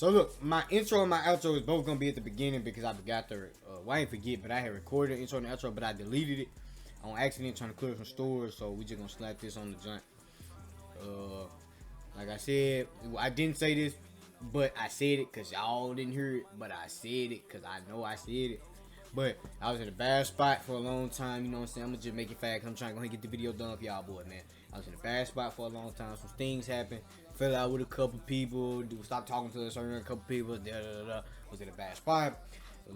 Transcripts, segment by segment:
So look, my intro and my outro is both gonna be at the beginning because I forgot to. Well, I didn't forget, but I had recorded the intro and the outro, but I deleted it on accident trying to clear some storage. So we just gonna slap this on the joint. Like I said, I didn't say this, but I said it because y'all didn't hear it. But I said it because I know I said it. But I was in a bad spot for a long time. You know what I'm saying? I'm gonna just make it fast. I'm trying to go ahead and get the video done for y'all, boy, man. I was in a bad spot for a long time. Some things happened. Fell out with a couple people. Stopped talking to a certain couple people. Was in a bad spot.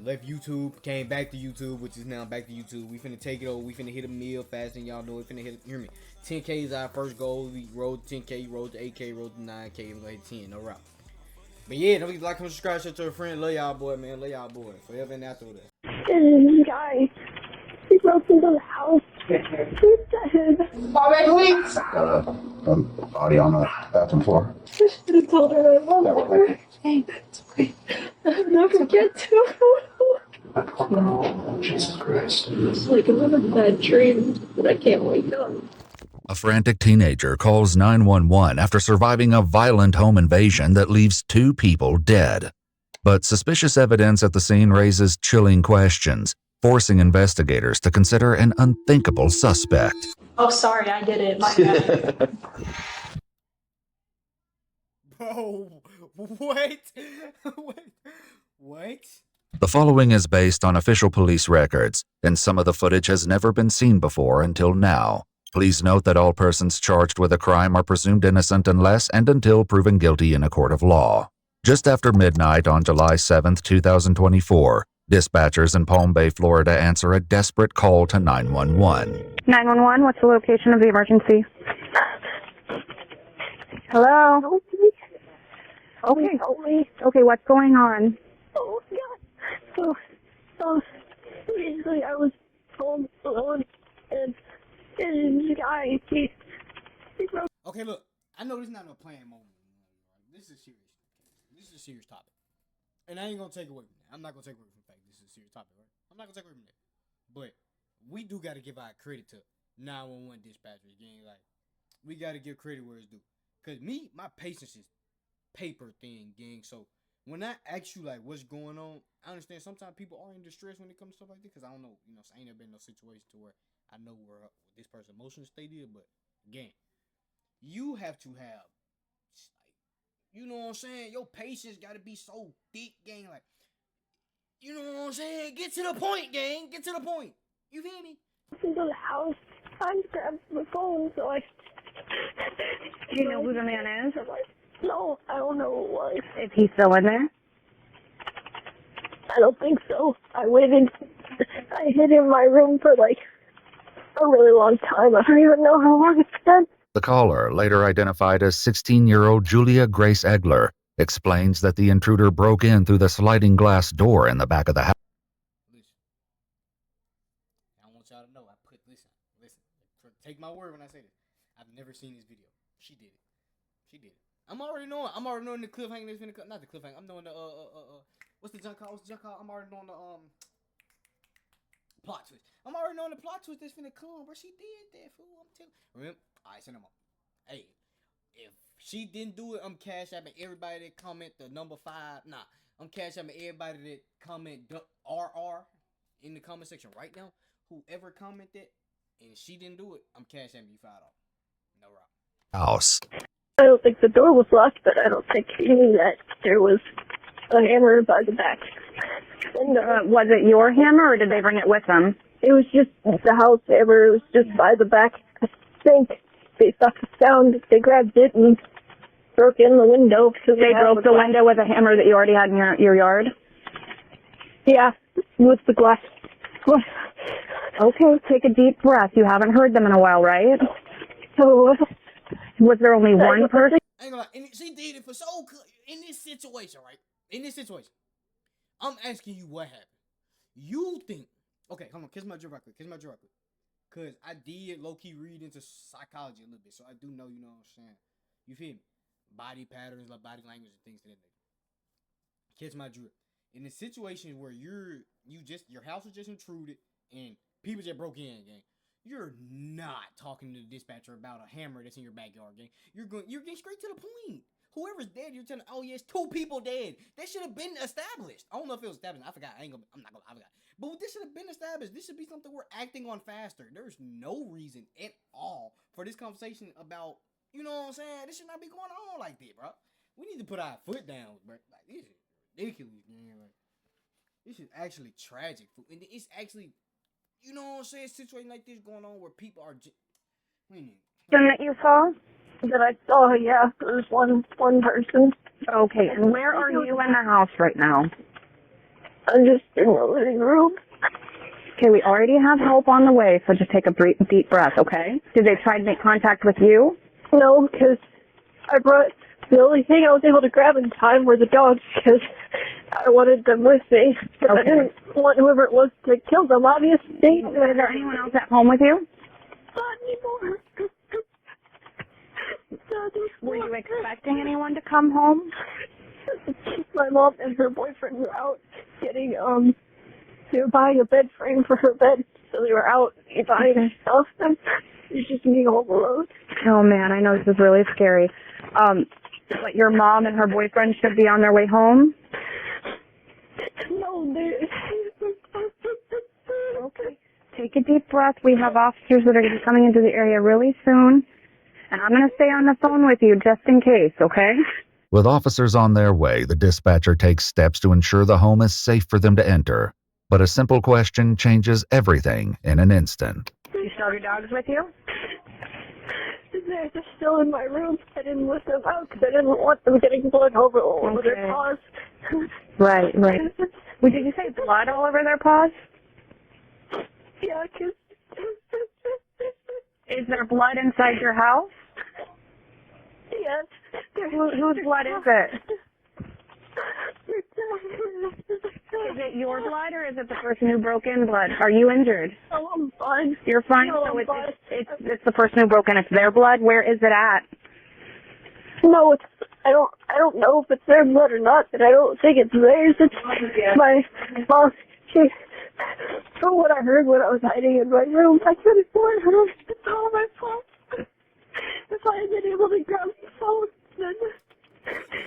Left YouTube, came back to YouTube, which is now back to YouTube. We finna take it over. We finna hit a meal fast, and y'all know we finna hear me. 10K is our first goal. We rode 10K, rode to 8K, rode to 9K. We're gonna hit 10, no route. But yeah, don't forget to like, comment, subscribe, share to a friend. Love y'all, boy, man. Love y'all, boy. Forever and after that. This guy, he broke into the house. He's dead. Bobby, please! Body on the bathroom floor. I should have told her I love her. Hey, it's okay. I'll never get to her. Oh, Jesus Christ. It's like I'm in a bad dream, but I can't wake up. A frantic teenager calls 911 after surviving a violent home invasion that leaves 2 people dead. But suspicious evidence at the scene raises chilling questions, forcing investigators to consider an unthinkable suspect. Oh, sorry, I did it. My bad. Bro, what? What? The following is based on official police records, and some of the footage has never been seen before until now. Please note that all persons charged with a crime are presumed innocent unless and until proven guilty in a court of law. Just after midnight on July 7, 2024, dispatchers in Palm Bay, Florida answer a desperate call to 911. 911, what's the location of the emergency? Hello? Okay. Okay, what's going on? Oh, God. So, basically, I was home alone, and this guy, he broke. Okay, look, I know this is not no playing moment. This is serious. This is a serious topic. And I ain't gonna take away from that. I'm not gonna take away from the fact this is a serious topic, right? I'm not gonna take away from that. But we do gotta give our credit to 911 dispatchers, gang. Like, we gotta give credit where it's due. Cause my patience is paper thin, gang. So when I ask you like what's going on, I understand sometimes people are in distress when it comes to stuff like this. Cause I don't know, I ain't never been in no situation to where I know where this person's emotional state is. But again, you have to have, you know what I'm saying? Your patience gotta be so thick, gang. Like, you know what I'm saying? Get to the point, gang. Get to the point. You feel me? Into the house. I grabbed the phone, so I. Do you know who the man is? No, I don't know who it was. Is he still in there? I don't think so. I waited. I hid in my room for like a really long time. I don't even know how long it's been. The caller, later identified as 16-year-old Julia Grace Egler, explains that the intruder broke in through the sliding glass door in the back of the house. Listen. I want y'all to know. Listen. Take my word when I say this. I've never seen this video. She did it. I'm already knowing the cliffhanger that's finna come. Not the cliffhanger. I'm knowing the what's the junk called? I'm already knowing the plot twist. I'm already knowing the plot twist that's finna come, bro. She did that, fool. I'm telling. Remember? Alright, send them on. Hey, if she didn't do it, I'm cash apping everybody that comment the number 5. Nah, I'm cash apping everybody that comment RR in the comment section right now. Whoever commented and she didn't do it, I'm cash apping you $5. No rock. I don't think the door was locked, but I don't think he knew that there was a hammer by the back. And Was it your hammer, or did they bring it with them? it was just the house hammer. It was just by the back. I think based off the sound, they grabbed it and broke in the window. Because They broke the window with a hammer that you already had in your yard? Yeah, with the glass. Okay, take a deep breath. You haven't heard them in a while, right? So, Was there only one person? I ain't gonna lie, and she did it for so good in this situation, right? In this situation, I'm asking you what happened. You think? Okay, hold on. Kiss my drip right quick. Cause I did low key read into psychology a little bit, so I do know. You know what I'm saying? You feel me? Body patterns, like body language, and things to that nature. Catch my drip. In the situation where your house was just intruded and people just broke in, gang. You're not talking to the dispatcher about a hammer that's in your backyard, gang. You're getting straight to the point. whoever's dead, you're telling, oh yes, 2 people dead. That should have been established. I don't know if it was established. I forgot. I'm not gonna. I forgot. But this should have been established. This should be something we're acting on faster. There's no reason at all for this conversation about, you know what I'm saying? This should not be going on like that, bro. We need to put our foot down, bro. Like, this is ridiculous, man. Like, this is actually tragic. And it's actually, you know what I'm saying, situation like this going on where people are just, That you saw? That I saw, yeah, there's one person. Okay, and where are you in the house right now? I'm just in the living room. Okay, we already have help on the way, so just take a deep breath, okay? Did they try to make contact with you? No, because I brought, the only thing I was able to grab in time were the dogs, because I wanted them with me. But I didn't want whoever it was to kill them, obviously. Is there anyone else at home with you? Not anymore. Were you expecting anyone to come home? My mom and her boyfriend were out getting, they were buying a bed frame for her bed, so they were out buying stuff, and it's just me all alone. Oh man, I know this is really scary. But your mom and her boyfriend should be on their way home? No, they... Okay. Take a deep breath. We have officers that are going to be coming into the area really soon. And I'm going to stay on the phone with you just in case, okay? With officers on their way, the dispatcher takes steps to ensure the home is safe for them to enter. But a simple question changes everything in an instant. You still have your dogs with you? They're just still in my room. I didn't let them out because I didn't want them getting blood all over their paws. Right. Well, did you say blood all over their paws? Yeah, because... Is there blood inside your house? Yes. Whose blood is it? Is it your blood or is it the person who broke in blood? Are you injured? Oh, I'm fine. You're fine? No, So I'm fine. it's the person who broke in. It's their blood? Where is it at? No, I don't know if it's their blood or not, but I don't think it's theirs. It's my mom. From what I heard when I was hiding in my room, I could have sworn her. It's all my fault. If I had been able to grab the phone, then...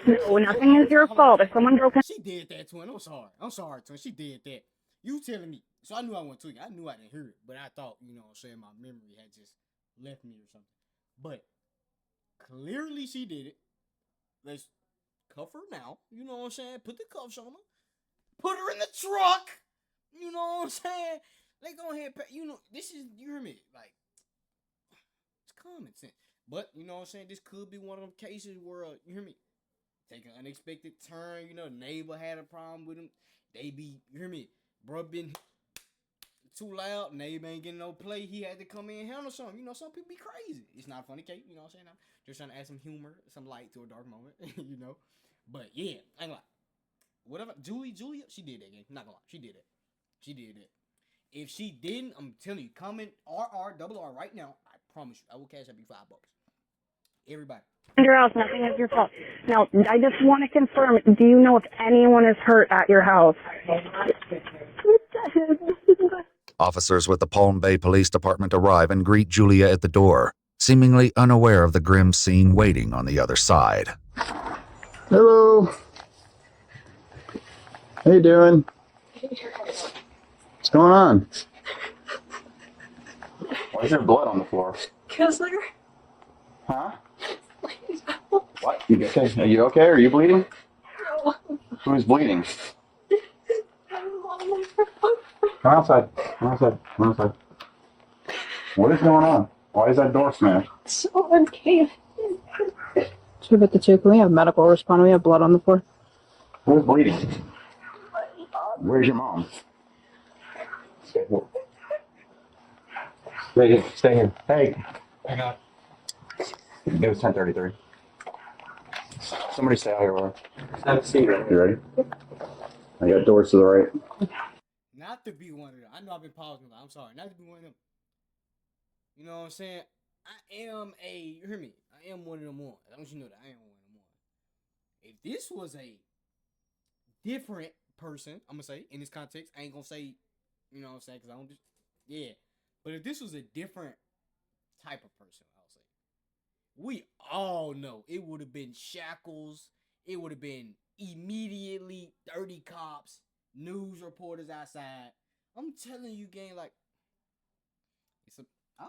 No, nothing is your fault. If someone broke in... She did that, twin. I'm sorry, twin. She did that. You telling me. So I knew I went to you. I knew I didn't hear it. But I thought, you know what I'm saying, my memory had just left me or something. But clearly she did it. Let's cuff her now. You know what I'm saying? Put the cuffs on her. Put her in the truck. You know what I'm saying? They go ahead, you know, this is, you hear me? Like, it's common sense. But, you know what I'm saying? This could be one of them cases where, you hear me? Take an unexpected turn. You know, neighbor had a problem with him. They be, you hear me? Bro been too loud. Neighbor ain't getting no play. He had to come in and handle something. You know, some people be crazy. It's not a funny case. You know what I'm saying? I'm just trying to add some humor, some light to a dark moment. You know? But, yeah. I ain't gonna lie. Whatever. Julia, she did that, gang. Not gonna lie. She did that. She did that. If she didn't, I'm telling you, comment RR right now. I promise you, I will cash up you $5. Everybody. Your house, nothing is your fault. Now, I just want to confirm, do you know if anyone is hurt at your house? Officers with the Palm Bay Police Department arrive and greet Julia at the door, seemingly unaware of the grim scene waiting on the other side. Hello. How you doing? What's going on? Why is there blood on the floor? Kessler? Huh? What? You okay? Are you okay? Are you bleeding? No. Who's bleeding? Come outside. Come outside. Come outside. What is going on? Why is that door smashed? Someone came. Should we the two? Can we have medical respond? We have blood on the floor. Who's bleeding? Where's your mom? Stay here. Stay here. Hey. Hang on. It was 10:33. Somebody stay out here with her. You ready? I got doors to the right. Not to be one of them. I know I've been pausing. I'm sorry. Not to be one of them. You know what I'm saying? You hear me? I am one of them ones. I want you to know that I am one of them ones. If this was a different person, I'm going to say, in this context, I ain't going to say, you know what I'm saying, because I don't just, yeah. But if this was a different type of person, I'll say, we all know it would have been shackles. It would have been immediately 30 cops, news reporters outside. I'm telling you, gang, like, it's a, I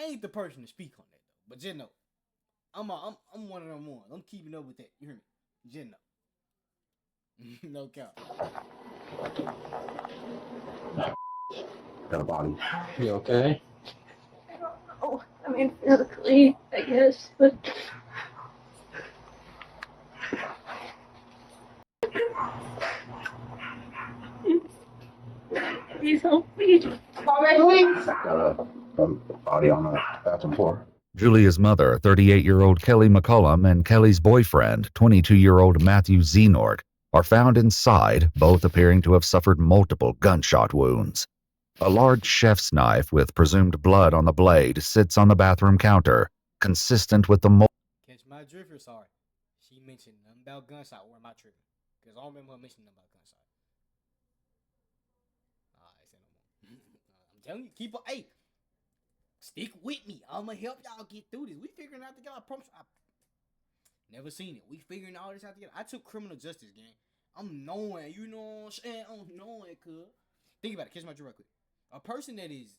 ain't the person to speak on that though. But just know, I'm one of them ones. I'm keeping up with that. You hear me? Just know. No cap. Got a body. You okay? Oh, I mean, physically, I guess, but please help me. Got a body on the bathroom floor. Julia's mother, 38-year-old Kelly McCullum, and Kelly's boyfriend, 22-year-old Matthew Zenort, are found inside, both appearing to have suffered multiple gunshot wounds. A large chef's knife with presumed blood on the blade sits on the bathroom counter, consistent with the Catch my drift here, sorry. She mentioned nothing about gunshot or am I tripping? Because I don't remember her mentioning nothing about gunshot. I say no more. I'm telling you, keep up. Hey, stick with me. I'm going to help y'all get through this. We figuring out together. I promise. I never seen it. We figuring all this out together. I took criminal justice, gang. I'm knowing, you know what I'm saying? I'm knowing, cuz. Think about it. Catch my drift right quick. A person that is,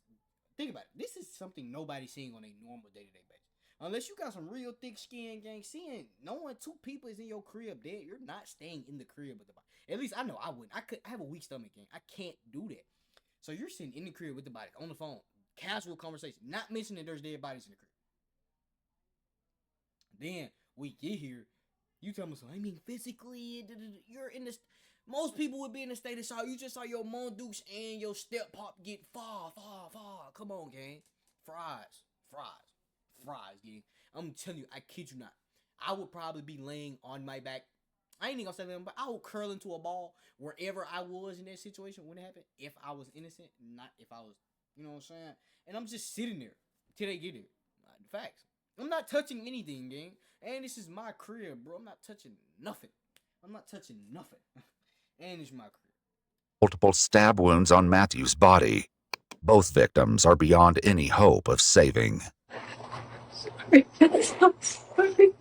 think about it. This is something nobody's seeing on a normal day-to-day basis. Unless you got some real thick skin, gang, knowing two people is in your crib dead, you're not staying in the crib with the body. At least I know I wouldn't. I have a weak stomach, gang. I can't do that. So you're sitting in the crib with the body on the phone, casual conversation, not mentioning there's dead bodies in the crib. Then we get here, you tell me so. I mean, physically, you're in this. Most people would be in a state of shock. You just saw your Mondukes and your step pop get far. Come on, gang. Fries, gang. I'm telling you, I kid you not. I would probably be laying on my back. I ain't even gonna say that, but I would curl into a ball wherever I was in that situation when it happened. If I was innocent, not if I was, you know what I'm saying? And I'm just sitting there till they get here. Facts. I'm not touching anything, gang. And this is my crib, bro. I'm not touching nothing. And it's my crib. multiple stab wounds on Matthew's body. Both victims are beyond any hope of saving. Sorry. Sorry.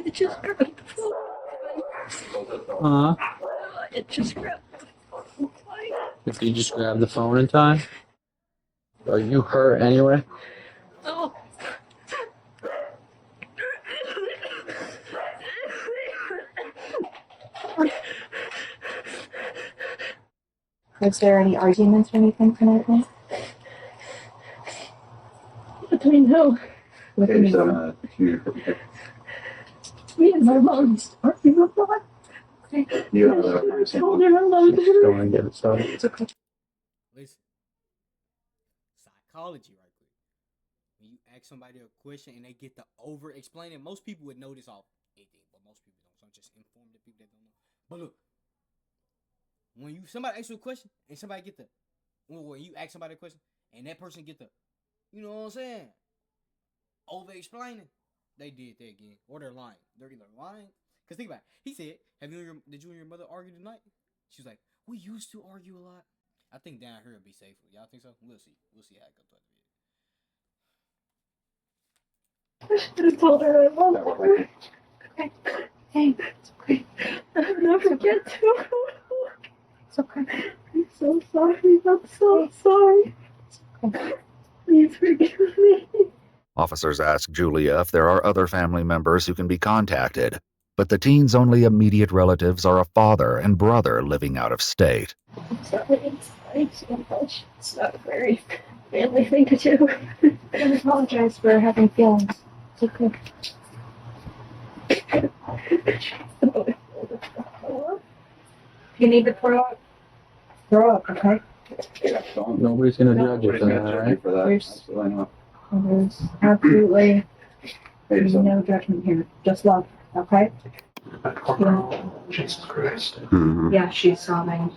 It just grabbed the phone. It just grabbed the phone. If you just grab the phone in time? Are you hurt anyway? Oh. Was there any arguments or anything tonight? Between who? There's Me and my mom arguing a lot. you I told her I loved her. Go and get it started. It's okay. Listen, psychology right quick. When you ask somebody a question and they get to over explain it, most people would know this off anything, but most people don't. So I'm just informing the people that don't know. But look, when somebody asks you a question and somebody get the, when you ask somebody a question and that person get the, you know what I'm saying, over explaining, they did that again, or they're lying. They're either lying. Cause think about it. He said, did you and your mother argue tonight? She was like, we used to argue a lot. I think down here will be safer. Y'all think so? We'll see. We'll see how it goes throughout the video. I should have told her I loved her. Okay. Hey, it's okay. I'll never forget to. It's okay. I'm so sorry. I'm so sorry. It's okay. Please forgive me. Officers ask Julia if there are other family members who can be contacted, but the teen's only immediate relatives are a father and brother living out of state. I'm sorry. It's so much. It's not a very manly thing to do. I don't apologize for having feelings. It's okay. You need to throw up. Throw up, okay? Nobody's gonna judge you for that, right? Absolutely not. There's absolutely Hey, so- no judgment here. Just love, okay? Jesus Christ. Yeah, she's sobbing.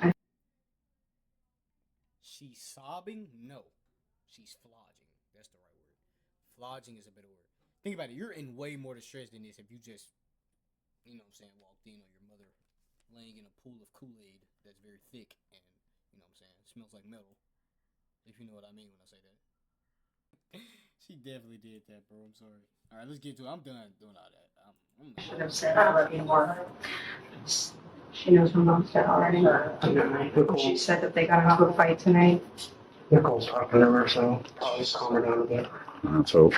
She's sobbing? No. She's flogging. That's the right word. Flogging is a better word. Think about it. You're in way more distress than this if you just, you know what I'm saying, walked in on your mother laying in a pool of Kool-Aid that's very thick and, you know what I'm saying, smells like metal. If you know what I mean when I say that. She definitely did that, bro. I'm sorry. All right, let's get to it. I'm done doing all that. I'm Should have said I love you more. She knows my mom's dead already. She said that they got into a fight tonight. Nicole's talking to her, so probably calm her down a bit. Let's hope.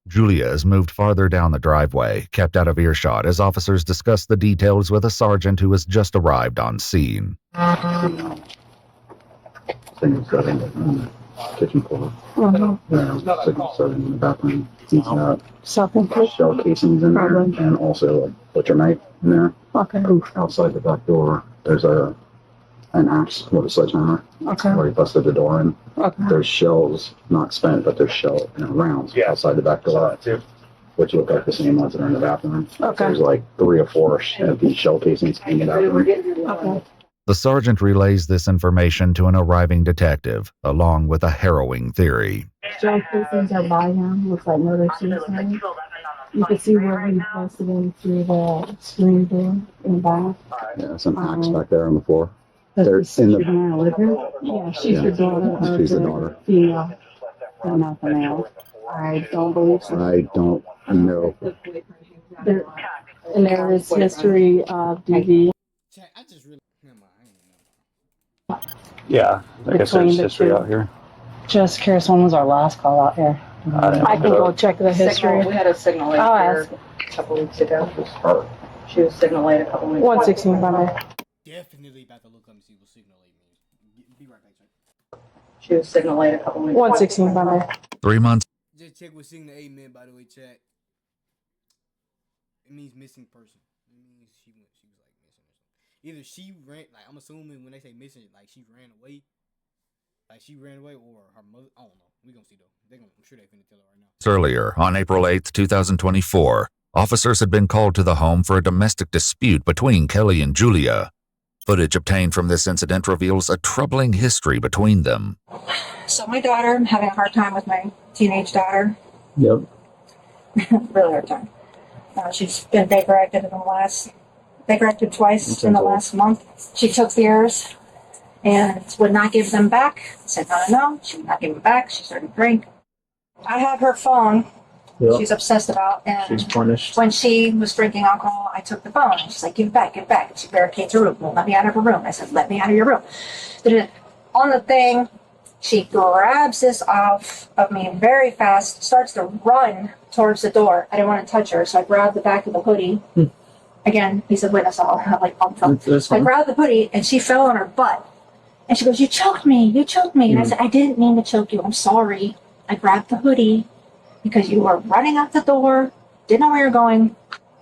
Julia is moved farther down the driveway, kept out of earshot as officers discuss the details with a sergeant who has just arrived on scene. Signal setting in the kitchen floor. Signal setting in the bathroom. He's got shell casings in there and also a butcher knife in there. Okay. Outside the back door, there's an axe with a sledgehammer. Okay. Where he busted the door in. Okay. There's shells, not spent, but there's rounds outside the back door, which look like the same ones that are in the bathroom. Okay. There's like 3 or 4 empty shell casings in the bathroom. Okay. The sergeant relays this information to an arriving detective, along with a harrowing theory. Shell casings are by him, looks like murder suicide. You can see where he busted in through the screen door in the back. Yeah, some axe back there on the floor. There's in the- the live here. Yeah, she's Yeah, the daughter. she's the daughter. Female, and nothing else. I don't believe so. I don't know. There, and there is history of DV. Chat, I just really. Never mind. I ain't know. Yeah, I guess Between there's the history two. out here. Just curious, when was our last call out here? I can go check the history. Signal, we had a signal late I'll here ask. a couple weeks ago. She was signal late a couple weeks. 116 by there. Definitely about to look up and see what signal 8 means. Be right back, chat. She was signal late a couple weeks. 116 by there. 3 months Just check what signal 8 meant, by the way, chat. It means missing person. It means she was like missing or something. Either she ran, like I'm assuming when they say missing, like she ran away. Like she ran away or her mother. I don't know. We gonna see though. I'm sure they finna tell her right now. earlier, on April 8, 2024, officers had been called to the home for a domestic dispute between Kelly and Julia. Footage obtained from this incident reveals a troubling history between them. So my daughter, I'm having a hard time with my teenage daughter. Yep. Really hard time. She's been Baker-acted twice in the last month. She took beers and would not give them back. I said no. She would not give them back. She started to drink. I have her phone. Yep. She's obsessed about, and She's punished. when she was drinking alcohol, I took the phone. And she's like, give it back. And she barricades her room. Won't let me out of her room. I said, let me out of your room. On the thing, she grabs this off of me very fast, starts to run towards the door. I didn't want to touch her, so I grabbed the back of the hoodie. Again, he's a witness. I'll like bump from. I grabbed the hoodie, and she fell on her butt. And she goes, you choked me. And I said, I didn't mean to choke you. I'm sorry. I grabbed the hoodie because you were running out the door, didn't know where you're going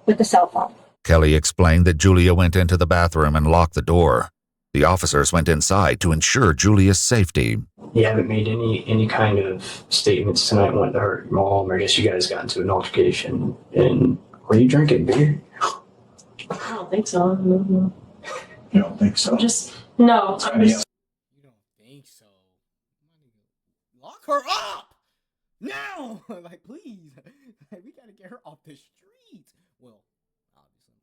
with the cell phone. Kelly explained that Julia went into the bathroom and locked the door. The officers went inside to ensure Julia's safety. You haven't made any kind of statements tonight wanting to hurt your mom, or I guess you guys got into an altercation. And were you drinking beer? I don't think so. No. You don't think so? I'm just no. I'm just You don't think so? Lock her up now! Like, please. Like, we gotta get her off the streets. Well, obviously,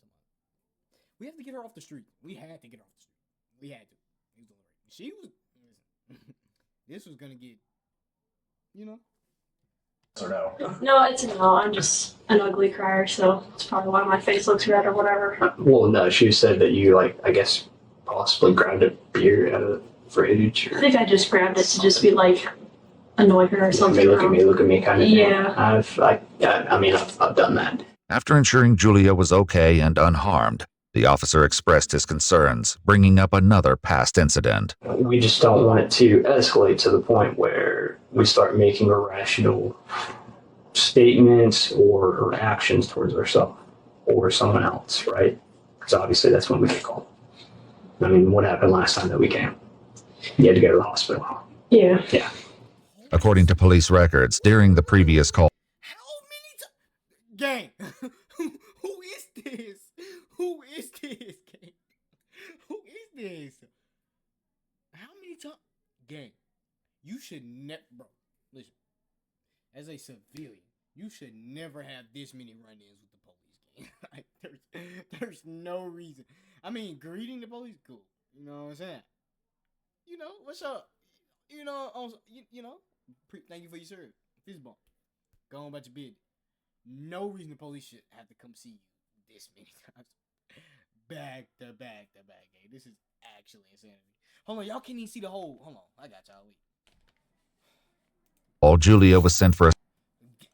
we have to get her off the street. We had to get her off the street. We had to. She was. This was gonna get. You know. Or no? no. It's a no. I'm just an ugly crier, so it's probably why my face looks red or whatever. Well, no, she said that you, like, I guess, possibly grabbed a beer out of the fridge. I think I just grabbed it to just be like annoy her or something. Look at me, kind of thing. Yeah. I've done that. After ensuring Julia was okay and unharmed, the officer expressed his concerns, bringing up another past incident. We just don't want it to escalate to the point where we start making irrational statements or actions towards ourselves or someone else, right? Because obviously that's when we get called. I mean, what happened last time that we came? You had to go to the hospital. Yeah. Yeah. According to police records, during the previous call, Gang, who is this? Who is this, gang? Who is this? How many times? Gang, you should never, bro, listen, as a civilian, you should never have this many run-ins with the police, gang. Like, there's no reason. I mean, greeting the police, cool. You know what I'm saying? You know, what's up? Thank you for your service. Fist bump. Go on about your business. No reason the police should have to come see you this many times. Back to back to back, gang. This is actually insanity. Hold on, y'all can't even see the whole. Hold on, I got y'all. Wait. While Julia was sent for a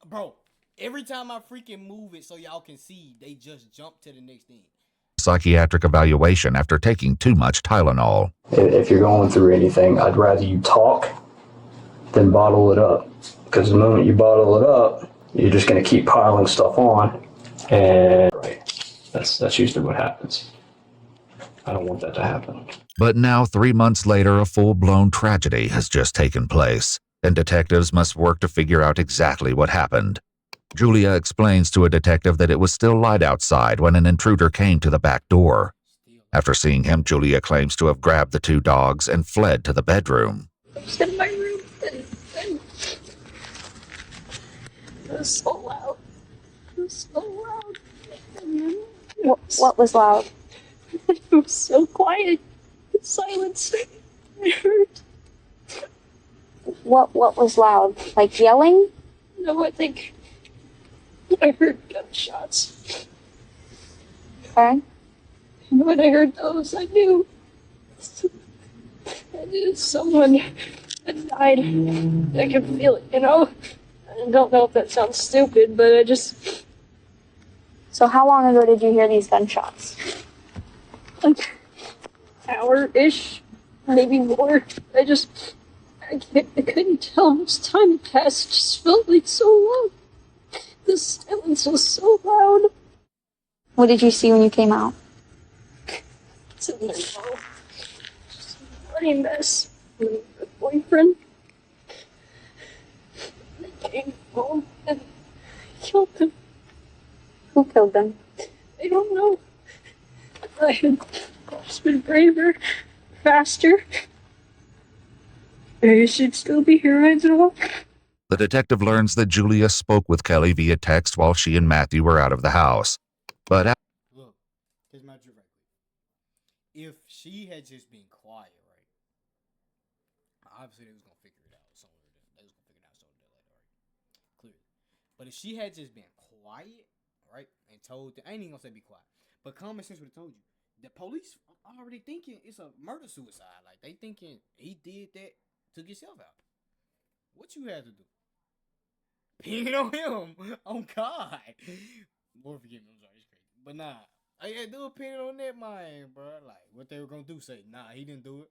Bro, every time I freaking move it so y'all can see, they just jump to the next thing. psychiatric evaluation after taking too much Tylenol. If you're going through anything, I'd rather you talk than bottle it up. Because the moment you bottle it up, you're just going to keep piling stuff on. And that's usually what happens. I don't want that to happen. But now, 3 months later, a full-blown tragedy has just taken place, and detectives must work to figure out exactly what happened. Julia explains to a detective that it was still light outside when an intruder came to the back door. After seeing him, Julia claims to have grabbed the two dogs and fled to the bedroom. I was in my room and it was so loud. It was so loud. And What was loud? it was so quiet. Silence. I heard. What was loud? Like yelling? No, I think I heard gunshots. Okay. And when I heard those, I knew someone had died. I could feel it, I don't know if that sounds stupid, but I just... So how long ago did you hear these gunshots? Like, hour-ish, maybe more. I couldn't tell how much time had passed. It just felt like so long. The silence was so loud. What did you see when you came out? It's in their mouth. Just a bloody mess. My boyfriend. They came home and killed them. Who killed them? I don't know. I had just been braver, faster. I should still be here right now. The detective learns that Julia spoke with Kelly via text while she and Matthew were out of the house. But look, here's my truth right quick. If she had just been quiet, right? Obviously, they was gonna figure it out somewhere. They was gonna figure it out somewhere later, right? Clearly. But if she had just been quiet, right, and told, I ain't even gonna say be quiet, but common sense would have told you. The police are already thinking it's a murder suicide. Like they thinking he did that, took himself out. What you had to do? Pin it on him. On God. Lord forgive me, I'm sorry, it's crazy. But nah, I had to do a pin it on that man, bro. Like what they were gonna do, say, nah, he didn't do it.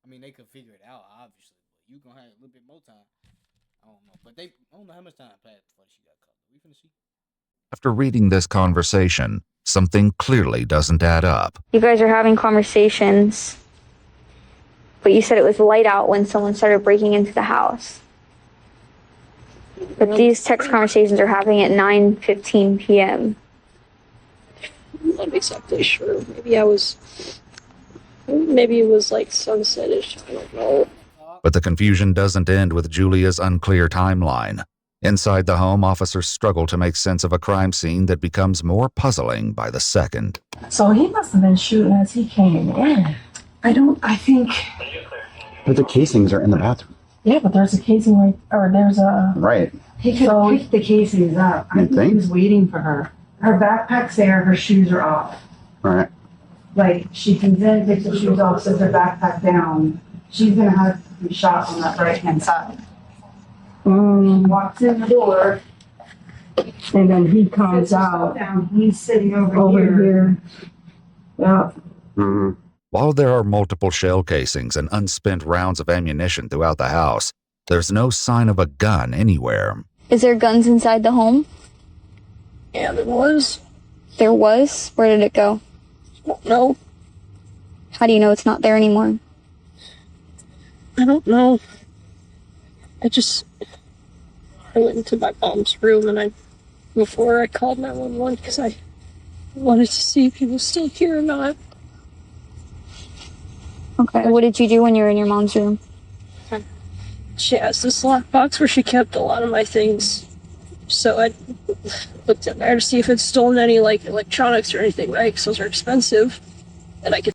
I mean, they could figure it out, obviously, but you gonna have a little bit more time. I don't know. But I don't know how much time passed before she got caught. We finna see. after reading this conversation, something clearly doesn't add up. You guys are having conversations, but you said it was light out when someone started breaking into the house. But these text conversations are happening at 9:15 p.m. I'm not exactly sure. Maybe it was like sunset-ish. I don't know. But the confusion doesn't end with Julia's unclear timeline. Inside the home, officers struggle to make sense of a crime scene that becomes more puzzling by the second. So he must have been shooting as he came in. I think. But the casings are in the bathroom. Yeah, but there's a casing there's a. Right. He could have picked the casings up. I think he was waiting for her. Her backpack's there, her shoes are off. Right. Like, she can then take the shoes off, set her backpack down. She's gonna have to be shot on that right-hand side. She walks in the door, and then he comes out. Down. He's sitting over here. Yeah. Mm-hmm. While there are multiple shell casings and unspent rounds of ammunition throughout the house, there's no sign of a gun anywhere. Is there guns inside the home? Yeah, there was. There was? Where did it go? I don't know. How do you know it's not there anymore? I don't know. I went into my mom's room and before I called 911 because I wanted to see if he was still here or not. Okay, what did you do when you were in your mom's room? She has this lockbox where she kept a lot of my things. So I looked in there to see if it's stolen any, like, electronics or anything, right? Because those are expensive. And I could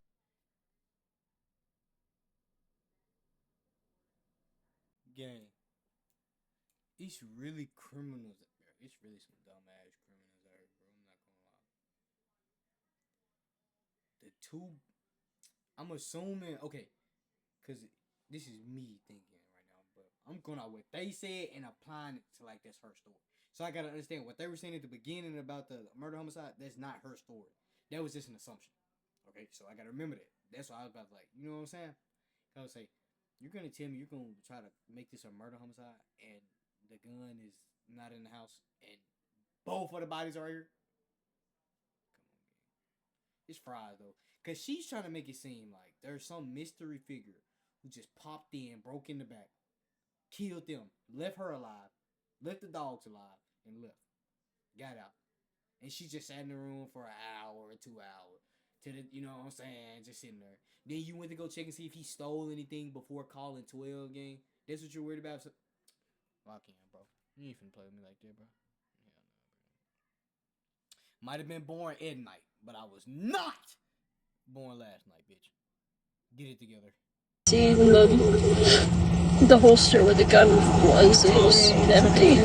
it's really criminals. It's really some dumbass criminals out here, bro. I'm not gonna lie. The two, I'm assuming, okay, because this is me thinking right now, but I'm going out what they said and applying it to like that's her story. So I gotta understand what they were saying at the beginning about the murder homicide. That's not her story. That was just an assumption. Okay, so I gotta remember that. That's why I was about to like, you know what I'm saying? I would say, you're gonna tell me you're gonna try to make this a murder homicide and the gun is not in the house and both of the bodies are here? Come on, man. It's fried though. Cause she's trying to make it seem like there's some mystery figure who just popped in, broke in the back, killed them, left her alive, left the dogs alive, and left. Got out. And she just sat in the room for an hour or 2 hours. To the, you know what I'm saying? Just sitting there. Then you went to go check and see if he stole anything before calling 12 game. That's what you're worried about? So, lock in, bro. You ain't finna play with me like that, bro. Hell no, bro. Might have been born at night, but I was not born last night, bitch. Get it together. See the holster where the gun was, it was empty.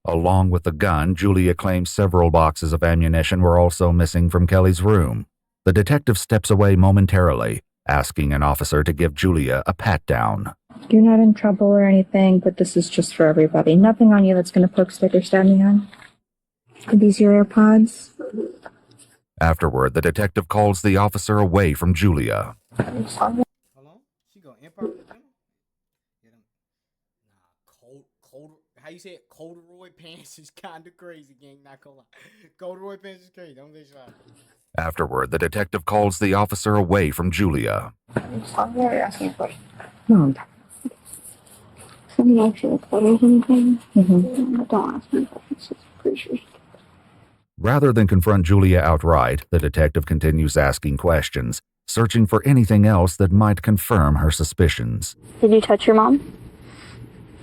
Along with the gun, Julia claims several boxes of ammunition were also missing from Kelly's room. The detective steps away momentarily, asking an officer to give Julia a pat-down. You're not in trouble or anything, but this is just for everybody. Nothing on you that's going to poke, stick, or stab me on. Are these your AirPods? Afterward, the detective calls the officer away from Julia. Hold on. She go Empire with the General? Yeah, them. Nah, how you say it? Corduroy pants is kind of crazy, gang. Not gonna lie. Corduroy pants is crazy. Don't think so. Afterward, the detective calls the officer away from Julia. You're asking a question. No. Something actually covers anything? Don't ask me questions. It's pretty sure. Rather than confront Julia outright, the detective continues asking questions, searching for anything else that might confirm her suspicions. Did you touch your mom?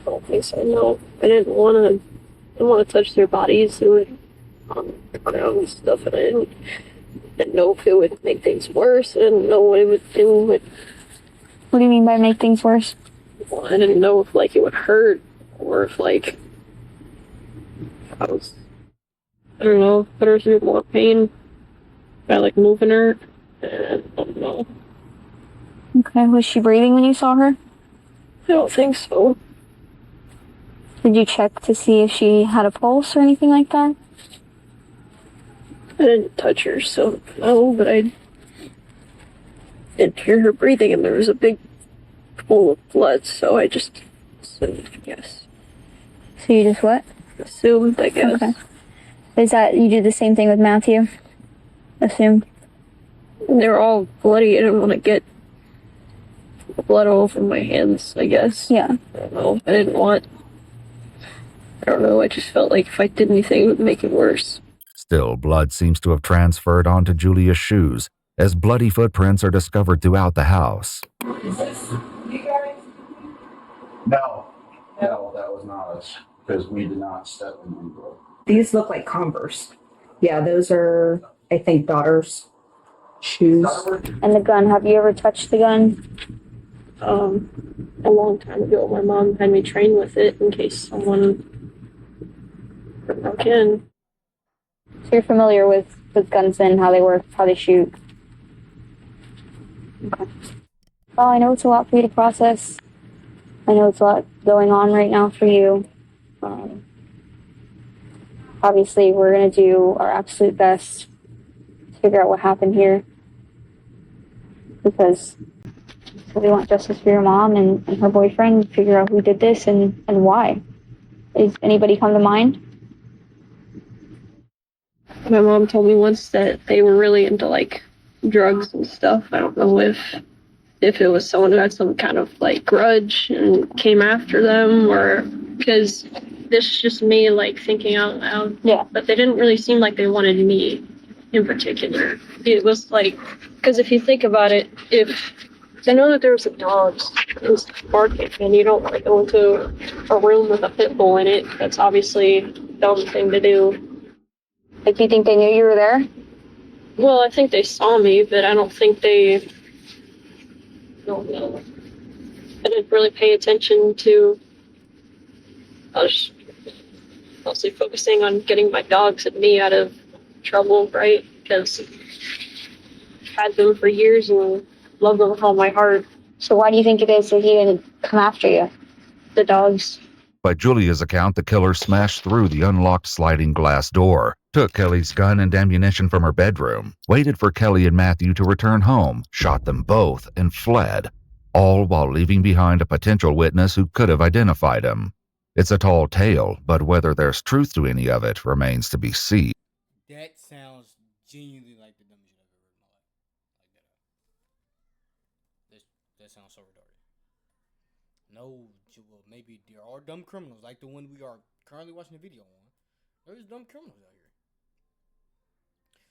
I don't think so, no. I didn't want to touch their bodies. It would on the ground and stuff, and I didn't know if it would make things worse. I didn't know what it would do. What do you mean by make things worse? Well, I didn't know if, like, it would hurt, or if, like, I don't know, put her through more pain by, like, moving her. I don't know. Okay, was she breathing when you saw her? I don't think so. Did you check to see if she had a pulse or anything like that? I didn't touch her, so no, but I didn't hear her breathing, and there was a big pool of blood, so I just assumed, yes. So you just what? Assumed, I guess. Okay. Is that, you did the same thing with Matthew? Assumed? They were all bloody. I didn't want to get blood all over my hands, I guess. Yeah. I don't know. I don't know. I just felt like if I did anything, it would make it worse. Still, blood seems to have transferred onto Julia's shoes, as bloody footprints are discovered throughout the house. No, that was not us, because we did not step in them, bro. These look like Converse. Yeah, those are, I think, daughter's shoes. And the gun, have you ever touched the gun? A long time ago, my mom had me train with it in case someone broke in. So you're familiar with guns and how they work, how they shoot? Okay. Well, I know it's a lot for you to process. I know it's a lot going on right now for you. Obviously, we're going to do our absolute best to figure out what happened here. Because we want justice for your mom and her boyfriend, figure out who did this and why. Is anybody come to mind? My mom told me once that they were really into, like, drugs and stuff. I don't know if it was someone who had some kind of, like, grudge and came after them, or because this is just me, like, thinking out loud. Yeah. But they didn't really seem like they wanted me in particular. It was like, because if you think about it, I know that there was a dog that was barking, and you don't want to go into a room with a pit bull in it. That's obviously a dumb thing to do. Like, do you think they knew you were there? Well, I think they saw me, but I don't think they... I don't know. I didn't really pay attention to I was mostly focusing on getting my dogs and me out of trouble, right? Because I've had them for years and love them with all my heart. So why do you think it is that he didn't come after you? The dogs. By Julia's account, the killer smashed through the unlocked sliding glass door, took Kelly's gun and ammunition from her bedroom, waited for Kelly and Matthew to return home, shot them both, and fled, all while leaving behind a potential witness who could have identified him. It's a tall tale, but whether there's truth to any of it remains to be seen. That sounds genuinely like the dumbest shit I've ever heard in my life. Like that sounds so retarded. No, well, maybe there are dumb criminals like the one we are currently watching the video on. There's dumb criminals out here.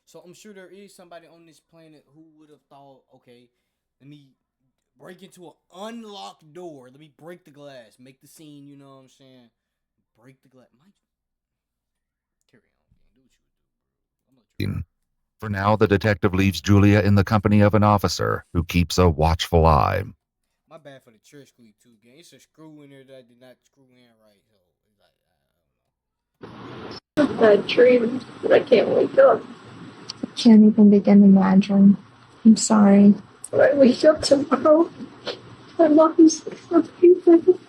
So I'm sure there is somebody on this planet who would have thought, okay, let me break into an unlocked door. Let me break the glass. Make the scene, you know what I'm saying? Break the glass. Carry on. Do what you would do, bro. For now, the detective leaves Julia in the company of an officer who keeps a watchful eye. My bad for the chair squeak too, gang. It's a screw in there that I did not screw in right. So it's like, I don't know. Bad dream that I can't wake up. I can't even begin to imagine. I'm sorry. When I wake up tomorrow, my mom's like,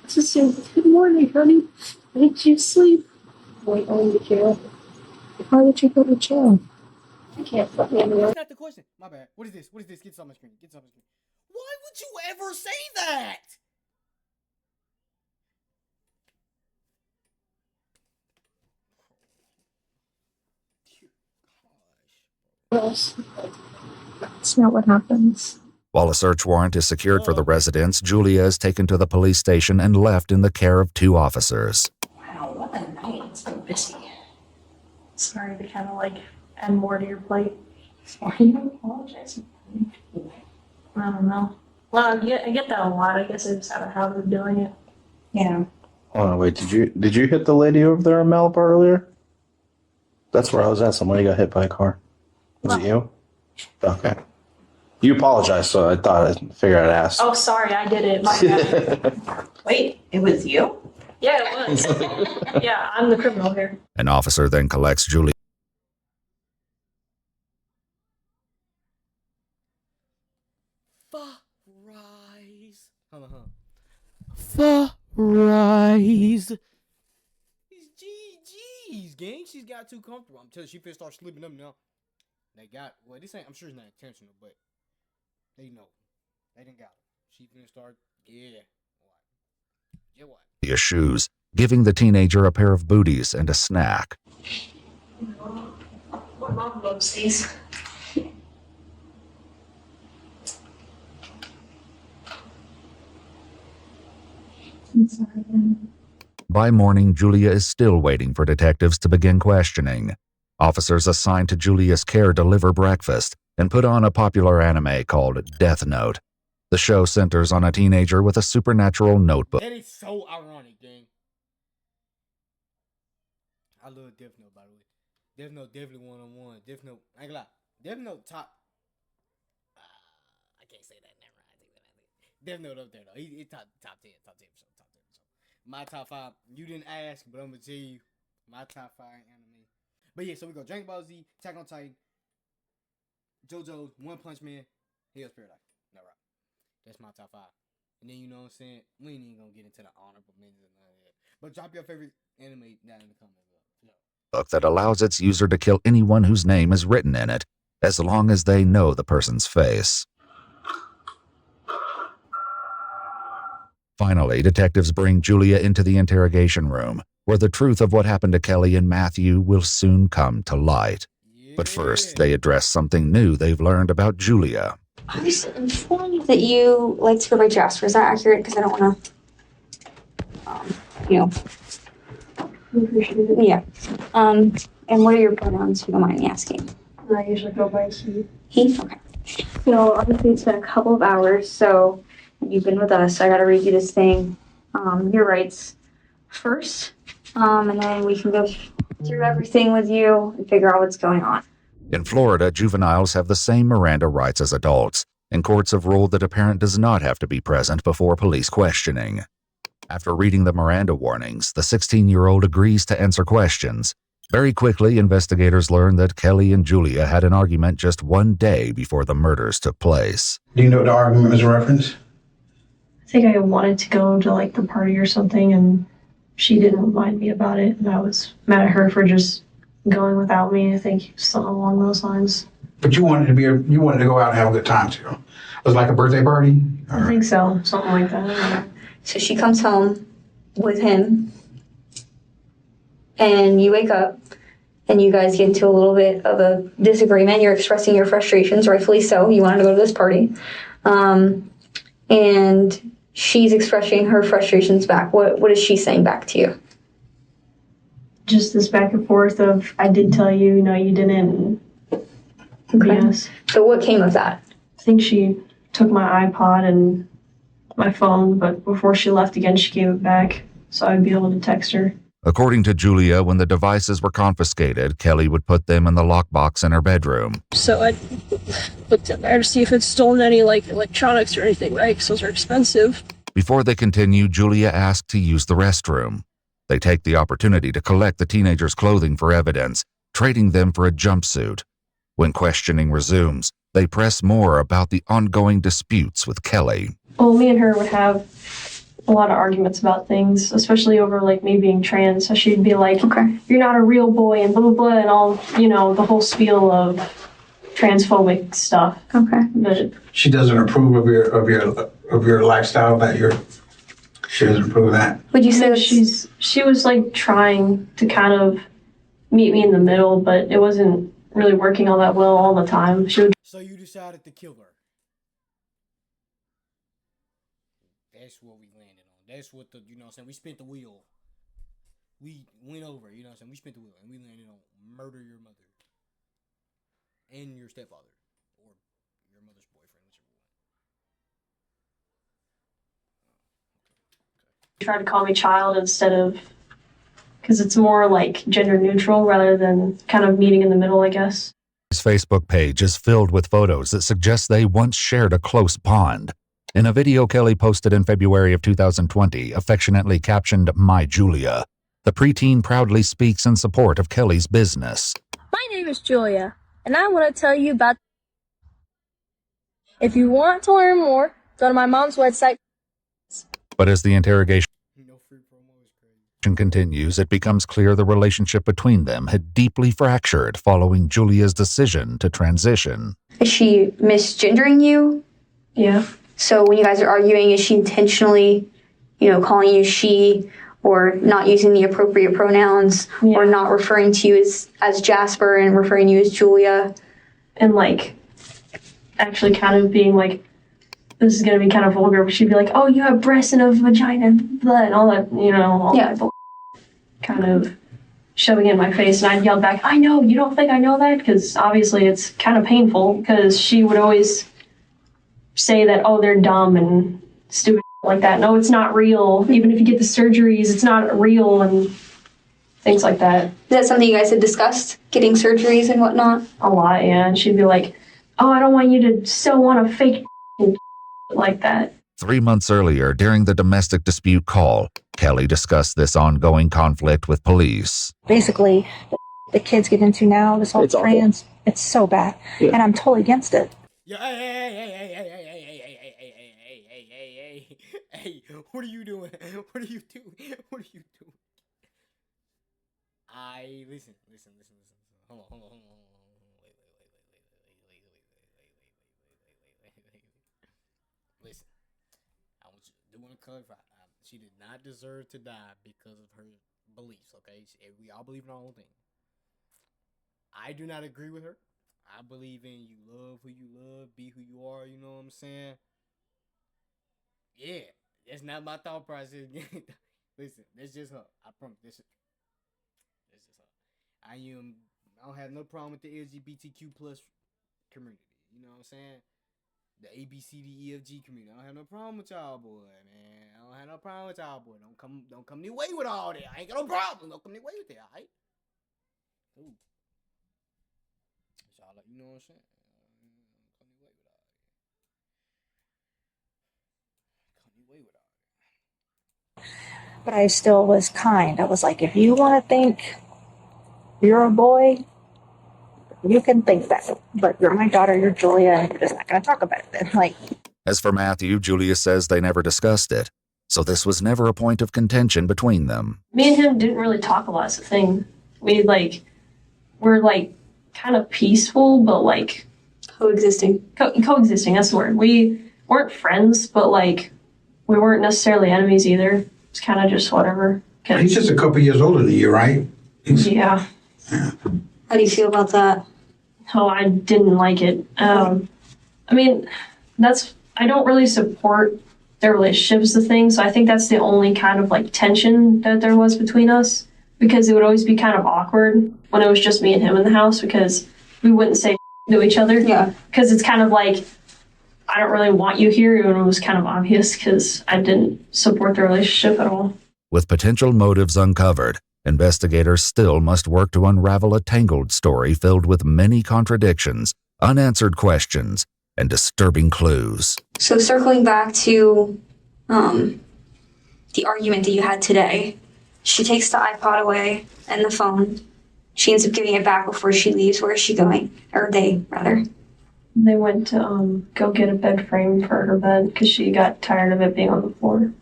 to say, good morning, honey. Did you sleep? I'm going to jail. Why would you go to jail? I can't fucking anymore. That's not the question. My bad. What is this? What is this? Get this on my screen. Get this on my screen. Why would you ever say that? That's not what happens. While a search warrant is secured for the residence, Julia is taken to the police station and left in the care of 2 officers. Wow, what a night. It's so busy. Sorry to kind of like add more to your plate. Why are you apologizing? I don't know. Well, I get that a lot. I guess I just have a habit of doing it. Yeah. Oh, wait, did you hit the lady over there in Malibu earlier? That's where I was at. Somebody got hit by a car. Was it you? Okay. You apologized, so I figured I'd ask. Oh, sorry, I did it. My bad. Wait, it was you? Yeah, it was. Yeah, I'm the criminal here. An officer then collects Julia. Rise. Rise. Jeez, gang. She's got too comfortable. I'm telling you, she finna start sleeping up now. They got, well, this ain't, I'm sure it's not intentional, but they know. They done got her. She finna start, yeah. What? Shoes, giving the teenager a pair of booties and a snack. My mom loves these. I'm sorry. By morning, Julia is still waiting for detectives to begin questioning. Officers assigned to Julia's care deliver breakfast and put on a popular anime called Death Note. The show centers on a teenager with a supernatural notebook. That is so ironic, gang. I love Death Note, by the way. Death Note definitely one-on-one. Death Note, I ain't gonna lie. Death Note top. I can't say that. Never mind. I take that back. Death Note up there though. He top 10. My top 5. You didn't ask, but I'm gonna tell you my top 5 anime. But yeah, so we go Dragon Ball Z, Attack on Titan, JoJo's, One Punch Man, Hell's Paradise. No right. That's my top 5. And then you know what I'm saying? We ain't even gonna get into the honorable mentions and none of that. But drop your favorite anime down in the comments. Book that allows its user to kill anyone whose name is written in it, as long as they know the person's face. Finally, detectives bring Julia into the interrogation room, where the truth of what happened to Kelly and Matthew will soon come to light. But first, they address something new they've learned about Julia. I was informed that you like to go by Jasper. Is that accurate? Because I don't want to, Yeah. And what are your pronouns, if you don't mind me asking? I usually go by he. He? Okay. So obviously it's been a couple of hours, so you've been with us. I gotta read you this thing. Your rights first. And then we can go through everything with you and figure out what's going on. In Florida, juveniles have the same Miranda rights as adults, and courts have ruled that a parent does not have to be present before police questioning. After reading the Miranda warnings, the 16-year-old agrees to answer questions. Very quickly, investigators learn that Kelly and Julia had an argument just one day before the murders took place. Do you know what the argument was a reference? I think I wanted to go to like the party or something, and she didn't remind me about it, and I was mad at her for just going without me. I think something along those lines. But you wanted to go out and have a good time too. It was like a birthday party? I think so, something like that. So she comes home with him, and you wake up, and you guys get into a little bit of a disagreement. You're expressing your frustrations, rightfully so. You wanted to go to this party. And she's expressing her frustrations back. What is she saying back to you? Just this back and forth of, I did tell you, no, you didn't. Okay. Yes. So what came of that? I think she took my iPod and my phone, but before she left again, she gave it back so I'd be able to text her. According to Julia, when the devices were confiscated, Kelly would put them in the lockbox in her bedroom. So I looked in there to see if it's stolen any, like, electronics or anything, right? Because those are expensive. Before they continue, Julia asked to use the restroom. They take the opportunity to collect the teenagers' clothing for evidence, trading them for a jumpsuit. When questioning resumes, they press more about the ongoing disputes with Kelly. Well, me and her would have a lot of arguments about things, especially over like me being trans. So she'd be like, okay, you're not a real boy and blah, blah, blah, and all, you know, the whole spiel of transphobic stuff. Okay. But She doesn't approve of your lifestyle, she doesn't approve of that. would you say that she was like trying to kind of meet me in the middle, but it wasn't really working all that well all the time. So you decided to kill her. That's what we landed on. That's what you know what I'm saying? We spent the wheel. We went over, you know what I'm saying? We spent the wheel and we landed on murder your mother. And your stepfather. Or your mother's boyfriend, whichever one. She tried to call me child instead of, because it's more like gender neutral rather than kind of meeting in the middle, I guess. His Facebook page is filled with photos that suggest they once shared a close bond. In a video Kelly posted in February of 2020, affectionately captioned, "My Julia," the preteen proudly speaks in support of Kelly's business. My name is Julia, and I want to tell you about... If you want to learn more, go to my mom's website. But as the interrogation continues, it becomes clear the relationship between them had deeply fractured following Julia's decision to transition. Is she misgendering you? Yeah. So when you guys are arguing, is she intentionally, calling you she, or not using the appropriate pronouns, or not referring to you as Jasper and referring you as Julia? And like, actually kind of being like, this is going to be kind of vulgar, but she'd be like, oh, you have breasts and a vagina and blood and all that, all that kind of shoving it in my face. And I'd yell back, I know, you don't think I know that? Because obviously it's kind of painful, because she would always say that, oh, they're dumb and stupid like that. No, it's not real. Even if you get the surgeries, it's not real, and things like that. Is that something you guys had discussed, getting surgeries and whatnot? A lot, yeah. And she'd be like, oh, I don't want you to sew on a fake like that. 3 months earlier, during the domestic dispute call, Kelly discussed this ongoing conflict with police. Basically, the kids get into now, this whole trans, it's so bad. Yeah. And I'm totally against it. Yeah, hey, what are you doing? What are you doing? Listen. Hold on. Wait. Listen, I want to clarify. She did not deserve to die because of her beliefs, okay? We all believe in our own thing. I do not agree with her. I believe in you love who you love, be who you are, you know what I'm saying? Yeah, that's not my thought process. Listen, that's just her. I promise. That's just her. I don't have no problem with the LGBTQ plus community. You know what I'm saying? The ABCDEFG community. I don't have no problem with y'all, boy, man. I don't have no problem with y'all, boy. Don't come near way with all that. I ain't got no problem. Don't come near way with that, alright? Ooh. You know what I'm saying? but I still was kind. I was like, if you want to think you're a boy, you can think that, but you're my daughter, you're Julia, and you're just not going to talk about it then. Like, As for Matthew, Julia says they never discussed it, so this was never a point of contention between them. Me and him didn't really talk a lot. It's the thing. We're kind of peaceful, but Coexisting. Coexisting. That's the word. We weren't friends, but we weren't necessarily enemies either. It's kind of just whatever. He's just a couple years older than you, right? Yeah. How do you feel about that? Oh, I didn't like it. I don't really support their relationship is the thing, so I think that's the only kind of tension that there was between us, because it would always be kind of awkward when it was just me and him in the house, because we wouldn't say to each other. Yeah. Because it's kind of I don't really want you here, and it was kind of obvious because I didn't support the relationship at all. With potential motives uncovered, investigators still must work to unravel a tangled story filled with many contradictions, unanswered questions, and disturbing clues. So circling back to the argument that you had today, she takes the iPod away and the phone. She ends up giving it back before she leaves. Where is she going? Or they, rather. They went to go get a bed frame for her bed because she got tired of it being on the floor.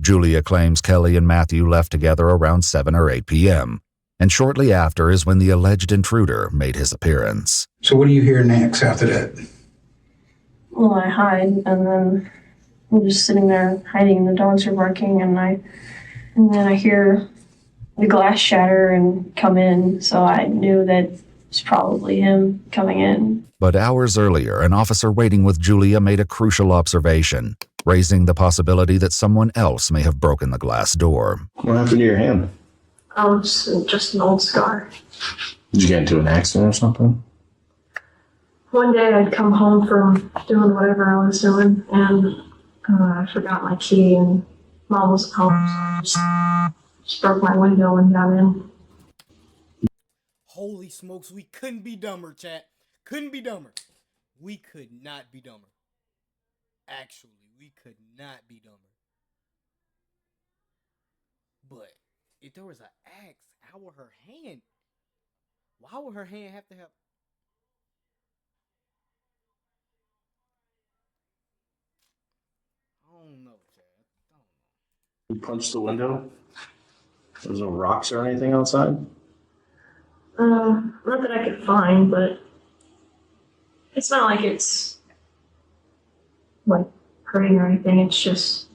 Julia claims Kelly and Matthew left together around 7 or 8 p.m., and shortly after is when the alleged intruder made his appearance. So what do you hear next after that? Well, I hide, and then I'm just sitting there hiding, and the dogs are barking, and then I hear the glass shatter and come in, so I knew that it's probably him coming in. But hours earlier, an officer waiting with Julia made a crucial observation, raising the possibility that someone else may have broken the glass door. What happened to your hand? Just an old scar. Did you get into an accident or something? One day I'd come home from doing whatever I was doing, and I forgot my key, and Mom was home, so I just broke my window and got in. Holy smokes, we couldn't be dumber, chat. Couldn't be dumber. We could not be dumber. Actually, we could not be dumber. But if there was an axe, how would her hand? Why would her hand have to have? I don't know, Chad. I don't know. You punched the window? There's no rocks or anything outside? Not that I could find, but it's not like it's hurting or anything. It's just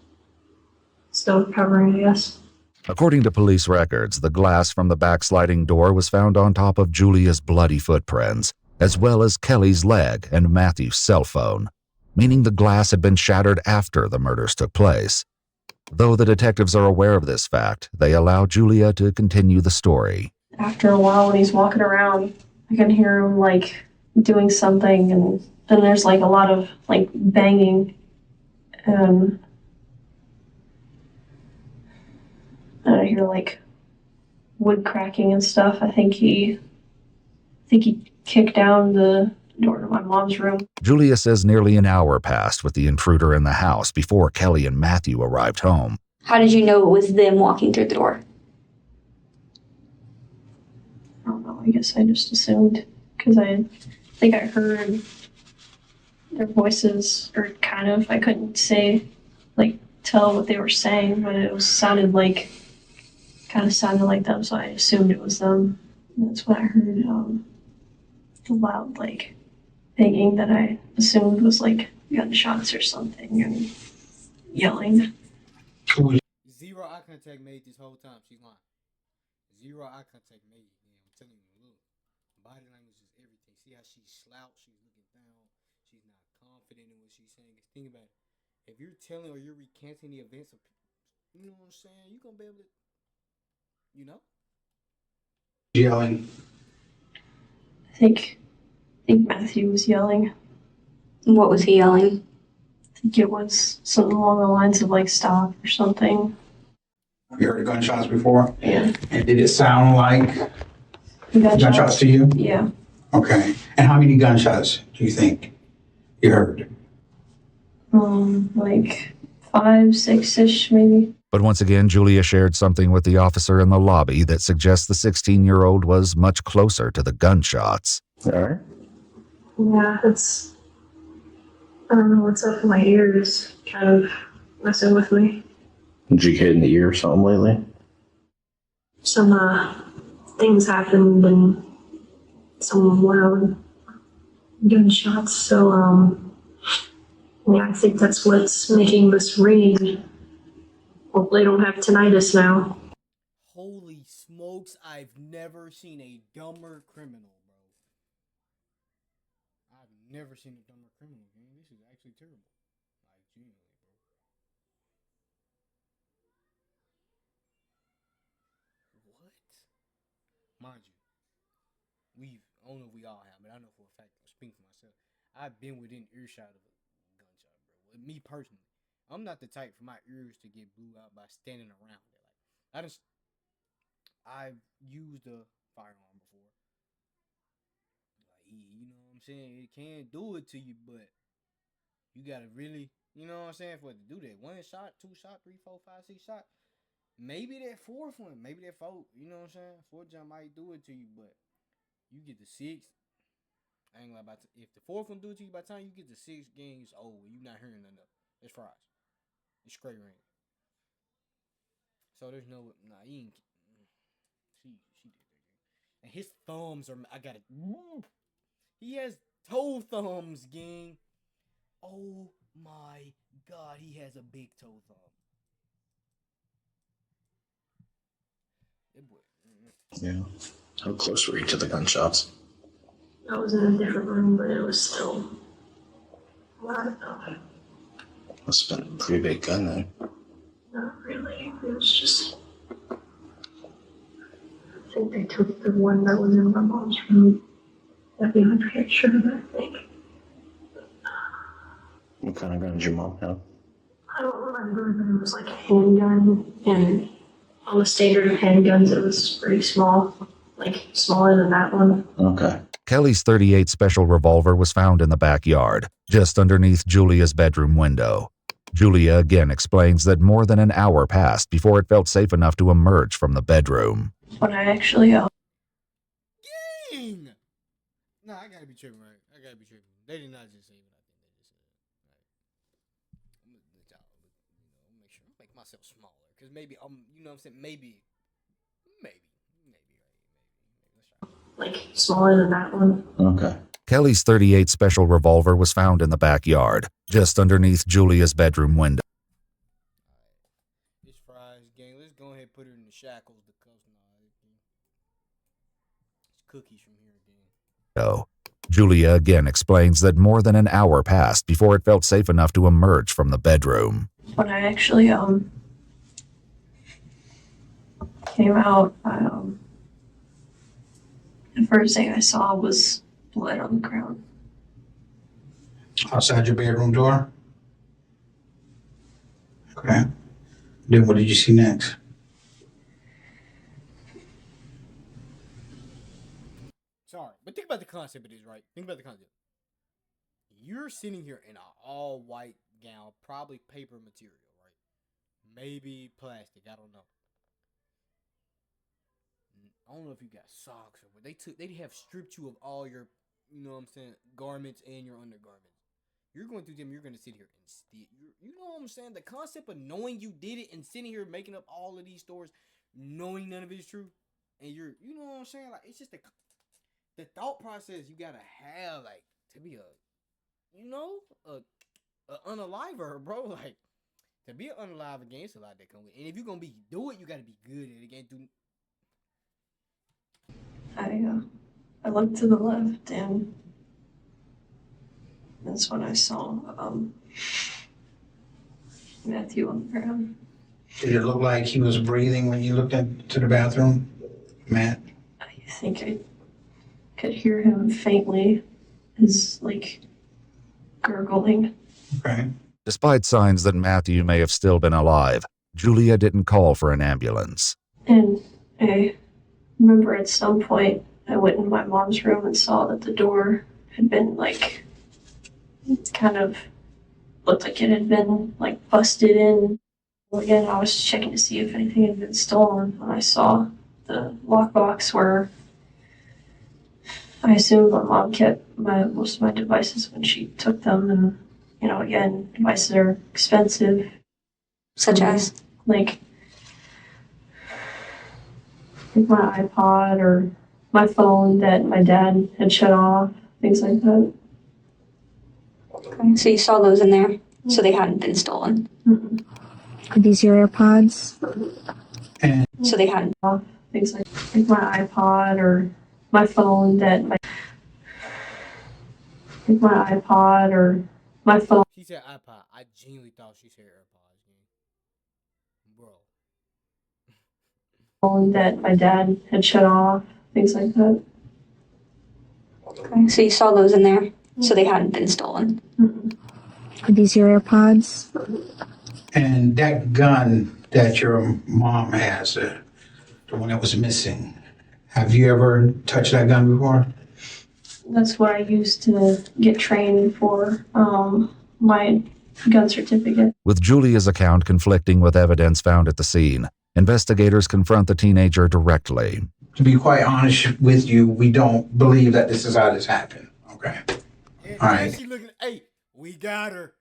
still covering, I guess. According to police records, the glass from the back sliding door was found on top of Julia's bloody footprints, as well as Kelly's leg and Matthew's cell phone, meaning the glass had been shattered after the murders took place. Though the detectives are aware of this fact, they allow Julia to continue the story. After a while, when he's walking around, I can hear him doing something, and then there's a lot of banging, and I hear wood cracking and stuff. I think he kicked down the door to my mom's room. Julia says nearly an hour passed with the intruder in the house before Kelly and Matthew arrived home. How did you know it was them walking through the door? I don't know. I guess I just assumed because I think I heard their voices, or kind of. I couldn't say, tell what they were saying, but it sounded like them, so I assumed it was them. And that's what I heard. The loud, banging that I assumed was gunshots or something, and yelling. Zero eye contact made this whole time. She's lying. Zero eye contact made. Man, I'm telling you, look. Body language is everything. See how she slouched? She's looking down. She's not confident in what she's saying. Think about it. If you're telling or you're recanting the events of, you know what I'm saying? You're going to be able to, Yelling. I think Matthew was yelling. What was he yelling? I think it was something along the lines of stop or something. Have you heard gunshots before? Yeah. And did it sound like gunshots to you? Yeah. Okay. And how many gunshots do you think you heard? 5, 6-ish maybe. But once again, Julia shared something with the officer in the lobby that suggests the 16-year-old was much closer to the gunshots. All right. Yeah, I don't know what's up with my ears. Kind of messing with me. Did you get in the ear or something lately? Some things happened and some loud gunshots. So yeah, I think that's what's making this ringing. Hopefully, I don't have tinnitus now. Holy smokes, I've never seen a dumber criminal, bro. I've never seen a dumber criminal, man. This is actually terrible. Like, genuinely, bro. What? Mind you, I don't know if we all have, but I know for a fact, I'm speaking for myself, I've been within earshot of a gunshot, bro. With me personally, I'm not the type for my ears to get blew out by standing around it. Like, I've used a firearm before. Like, you know what I'm saying? It can do it to you, but you gotta really, you know what I'm saying, for it to do that. 1 shot, 2 shot, 3, 4, 5, 6 shot. Maybe that 4th one, maybe that 4th, you know what I'm saying? 4th jump might do it to you, but you get the 6th. I ain't gonna lie, if the 4th one do it to you, by the time you get the 6th game, it's over. You not hearing nothing else. It's fries. It's straight ring. So there's no, you ain't. She did that game. And his thumbs are, I got it. He has toe thumbs, gang. Oh my God, he has a big toe thumb. That boy. Yeah. How close were you to the gunshots? I was in a different room, but it was still loud enough. Must have been a pretty big gun there. Not really. It was just. I think they took the one that was in my mom's room. I'd be 100% sure, but I think. What kind of gun did your mom have? I don't remember, but it was like a handgun, and on the standard of handguns, it was pretty small. Like, smaller than that one. Okay. Kelly's .38 special revolver was found in the backyard, just underneath Julia's bedroom window. Julia again explains that more than an hour passed before it felt safe enough to emerge from the bedroom. When I actually Gang! Nah, I gotta be tripping, right? I gotta be tripping. They did not just say what I think they just said. Right. I'm gonna let y'all, make sure I make myself smaller. Cause maybe you know what I'm saying? Maybe. Right? Maybe. Let's try. Like, smaller than that one. Okay. Kelly's .38 special revolver was found in the backyard, just underneath Julia's bedroom window. It's fries, gang. Let's go ahead and put her in the shackles. The cuffs, it's cookies from here, gang. Julia again explains that more than an hour passed before it felt safe enough to emerge from the bedroom. When I actually came out, the first thing I saw was blood on the ground. Outside your bedroom door? Okay. Then what did you see next? Sorry, but think about the concept of this, right? Think about the concept. You're sitting here in an all-white gown, probably paper material, right? Maybe plastic, I don't know. I don't know if you got socks or what. They have stripped you of all your, you know what I'm saying, garments and your undergarments. You're going through them, you're going to sit here and steal. You know what I'm saying? The concept of knowing you did it and sitting here making up all of these stories, knowing none of it is true. And you know what I'm saying? Like, it's just the thought process you got to have, like, to be a unaliver, bro. Like, to be an unalive again, it's a lot that come with it. And if you're going to do it, you got to be good at it. Can't do. I looked to the left, and that's when I saw Matthew on the ground. Did it look like he was breathing when you looked into the bathroom, Matt? I think I could hear him faintly, his, like, gurgling. Okay. Despite signs that Matthew may have still been alive, Julia didn't call for an ambulance. And I remember at some point I went in my mom's room and saw that the door had been, like, kind of looked like it had been, like, busted in. Again, I was checking to see if anything had been stolen when I saw the lockbox where I assumed my mom kept most of my devices when she took them. And, you know, again, devices are expensive. Such as? Like my iPod or my phone that my dad had shut off, things like that. Okay, so you saw those in there, so they hadn't been stolen. Mm-mm. Are these your AirPods? And So they hadn't. Things like my iPod or my phone that my iPod or my phone. She said iPod. I genuinely thought she said AirPods, bro. Phone that my dad had shut off, things like that. Okay, so you saw those in there, so they hadn't been stolen. Mm-mm. Are these your AirPods? and that gun that your mom has, the one that was missing, have you ever touched that gun before? That's what I used to get trained for my gun certificate. With Julia's account conflicting with evidence found at the scene, investigators confront the teenager directly. To be quite honest with you, we don't believe that this is how this happened. Okay. All right. She looking. Hey, we got her.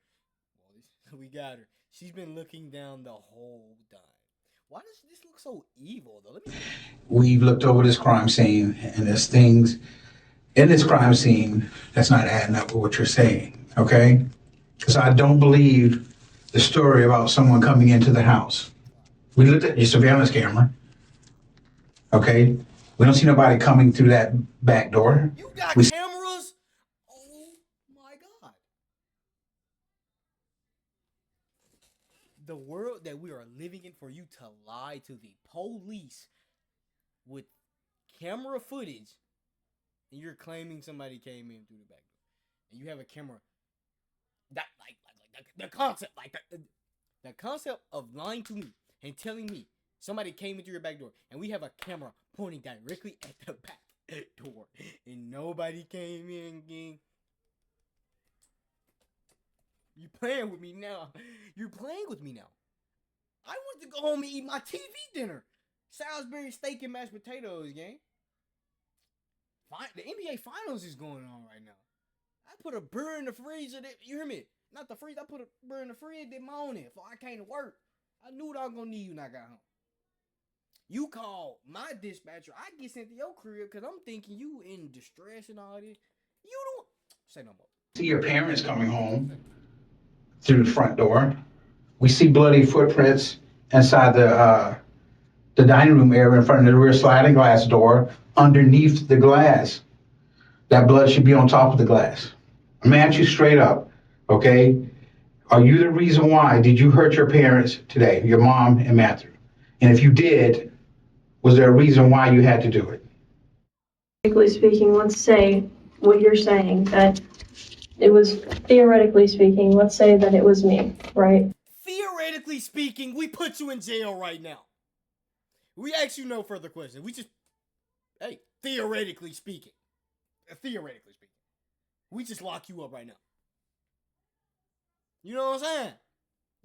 We got her. She's been looking down the whole time. Why does this look so evil, though? We've looked over this crime scene, and there's things in this crime scene that's not adding up with what you're saying. Okay. Because I don't believe the story about someone coming into the house. We looked at your surveillance camera. Okay. We don't see nobody coming through that back door. You got cameras? Oh my God. The world that we are living in, for you to lie to the police with camera footage, and you're claiming somebody came in through the back door, and you have a camera. That like the concept, the concept of lying to me and telling me somebody came in through your back door, and we have a camera pointing directly at the back door, and nobody came in, gang. You playing with me now. You're playing with me now. I want to go home and eat my TV dinner. Salisbury steak and mashed potatoes, gang. The NBA Finals is going on right now. I put a burr in the freezer. You hear me? Not the freezer. I put a burr in the fridge that morning before I came to work. I knew what I was going to need when I got home. You call my dispatcher. I get sent to your crib because I'm thinking you in distress and all this. You don't say no more. See your parents coming home through the front door. We see bloody footprints inside the dining room area in front of the rear sliding glass door underneath the glass. That blood should be on top of the glass. I'm gonna ask you straight up, okay? Are you the reason why? Did you hurt your parents today, your mom and Matthew? And if you did, was there a reason why you had to do it? Theoretically speaking, let's say what you're saying, that it was, theoretically speaking, let's say that it was me, right? Theoretically speaking, we put you in jail right now. We ask you no further questions. We just, hey, theoretically speaking, we just lock you up right now. You know what I'm saying?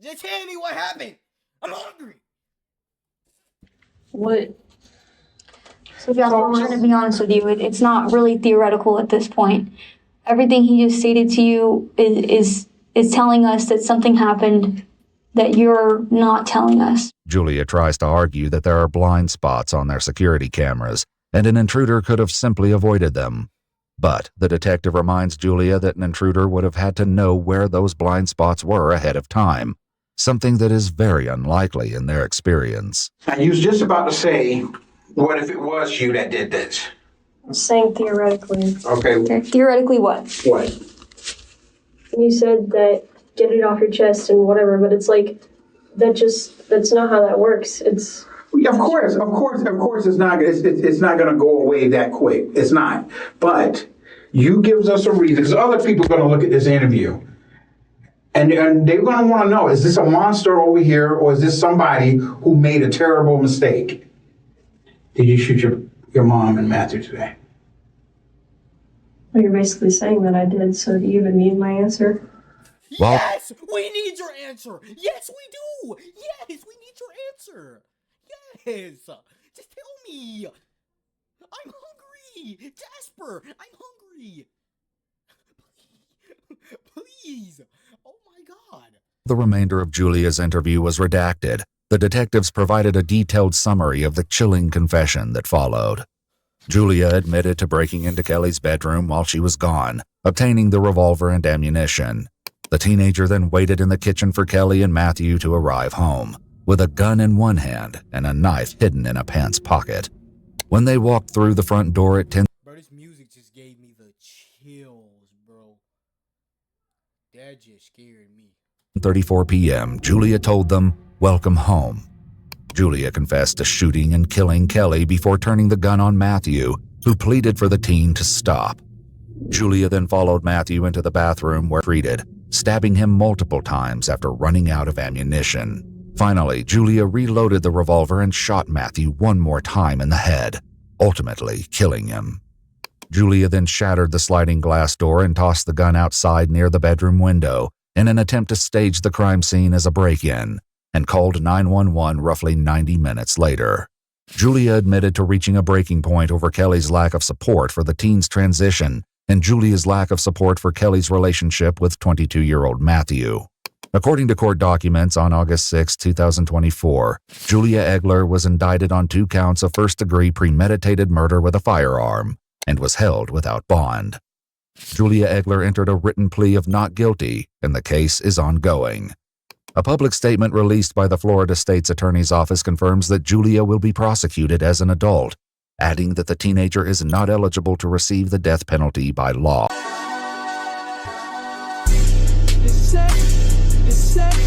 Just tell me what happened. I'm hungry. What? So Jeff, I'm going to be honest with you. It's not really theoretical at this point. Everything he just stated to you is telling us that something happened that you're not telling us. Julia tries to argue that there are blind spots on their security cameras, and an intruder could have simply avoided them. But the detective reminds Julia that an intruder would have had to know where those blind spots were ahead of time, something that is very unlikely in their experience. Now, you was just about to say, what if it was you that did this? I'm saying theoretically. Okay. Theoretically what? What? You said that get it off your chest and whatever, but it's like, that's not how that works. It's... Yeah, of course, it's not going to go away that quick. It's not. But you gives us a reason, because other people are going to look at this interview, and they're going to want to know, is this a monster over here, or is this somebody who made a terrible mistake? Did you shoot your mom and Matthew today? Well, you're basically saying that I did, so do you even need my answer? While Yes, we need your answer. Yes, we do. Yes, we need your answer. Yes, just tell me. I'm hungry, Jasper. I'm hungry. Please. Oh my God. the remainder of Julia's interview was redacted, the detectives provided a detailed summary of the chilling confession that followed. Julia admitted to breaking into Kelly's bedroom while she was gone, obtaining the revolver and ammunition. The teenager then waited in the kitchen for Kelly and Matthew to arrive home, with a gun in one hand and a knife hidden in a pants pocket. When they walked through the front door at 10:34 Bro, this music just gave me the chills, bro. That just scared me. p.m., Julia told them, "Welcome home." Julia confessed to shooting and killing Kelly before turning the gun on Matthew, who pleaded for the teen to stop. Julia then followed Matthew into the bathroom where treated, stabbing him multiple times after running out of ammunition. Finally, Julia reloaded the revolver and shot Matthew one more time in the head, ultimately killing him. Julia then shattered the sliding glass door and tossed the gun outside near the bedroom window in an attempt to stage the crime scene as a break-in, and called 911 roughly 90 minutes later. Julia admitted to reaching a breaking point over Kelly's lack of support for the teen's transition and Julia's lack of support for Kelly's relationship with 22-year-old Matthew. According to court documents on August 6, 2024, Julia Egler was indicted on 2 counts of first-degree premeditated murder with a firearm and was held without bond. Julia Egler entered a written plea of not guilty, and the case is ongoing. A public statement released by the Florida State's Attorney's Office confirms that Julia will be prosecuted as an adult, adding that the teenager is not eligible to receive the death penalty by law. It's set.